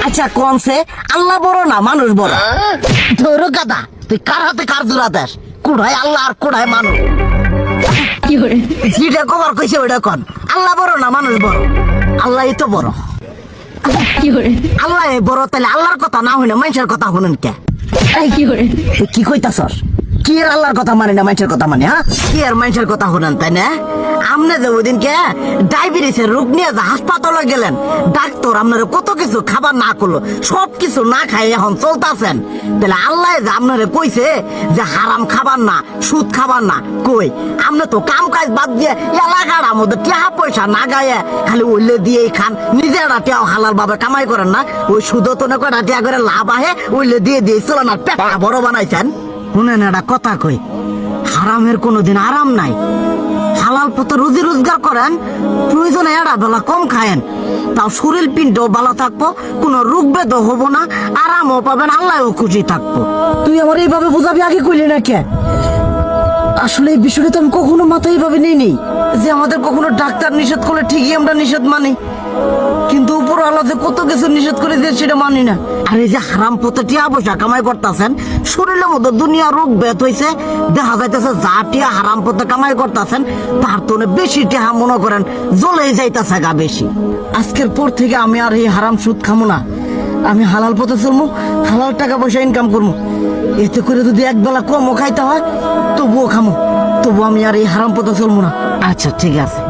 আচ্ছা কোনছে আল্লাহ বড় না মানুষ বড়? ধরো গাদা, তুই কার হাতে কার জোড়া দেশ? কুড়াই আল্লাহ আর কুড়াই মানুষ। যেটা কবার কইছে ওইটা কন। আল্লাহ বড় না মানুষ বড়? আল্লাহই তো বড়। আল্লাহ বড়, তাহলে আল্লাহর কথা না হইলে মানুষের কথা শুনেন কে? তুই কি কইতাছস? কি এর আল্লাহর কথা মানে না মানুষের কথা মানে? হ্যাঁ, কি আর মানুষের কথা শুনেন তাই না? আমনে যে ওই দিনকে ডায়াবেটিসের রোগ নিয়ে যে হাসপাতালে গেলেন, ডাক্তার আপনার কত কিছু খাবার না করলো, সব কিছু না খাই এখন চলতেছেন। তাহলে আল্লাহ যে আপনারে কইছে যে হারাম খাবার না, সুদ খাবার না, কই আপনি তো কাম কাজ বাদ দিয়ে এলাকার মধ্যে টাকা পয়সা না গায়ে খালি ওইলে দিয়েই খান, নিজেরা টিয়াও হালাল ভাবে কামাই করেন না, ওই সুদ তো না কয়টা টিয়া করে লাভ আহে ওইলে দিয়ে দিয়ে চলে না, পেট বড় বানাইছেন। শুনেন একটা কথা কই, হারামের কোনোদিন আরাম নাই। হালাল পথে রুজি রোজগার করেন, প্রয়োজনে এড়া বেলা কম খায়েন, তাও শরীর পিণ্ডও ভালো থাকবো, কোনো রোগ বেদও হবো না, আরামও পাবেন, আল্লাহও খুশি থাকবো। তুই আমার এইভাবে বুঝাবি আগে কইলি না কে? আসলে এই বিষয়টা তো আমি কখনো মাথায় এইভাবে নিই যে আমাদের কখনো ডাক্তার নিষেধ করলে ঠিকই আমরা নিষেধ মানি, কিন্তু উপর আল্লাহ যে কত কিছু নিষেধ করে দিয়ে সেটা মানি না। আর এই যে হারাম পথে টিয়া পয়সা কামাই করতেছেন, শরীরের মধ্যে দুনিয়া রোগ বেত হয়েছে, দেখা যাইতেছে যা টিয়া হারাম পথে কামাই করতেছেন তার তো বেশি টিয়া মনে করেন জ্বলেই যাইতেছে গা বেশি। আজকের পর থেকে আমি আর এই হারাম সুদ খামো না, আমি হালাল পথে চলবো, হালাল টাকা পয়সা ইনকাম করবো। এতে করে যদি একবেলা কমও খাইতে হয় তবুও খামো, তবু আমি আর এই হারাম পথে চলবো না। আচ্ছা ঠিক আছে।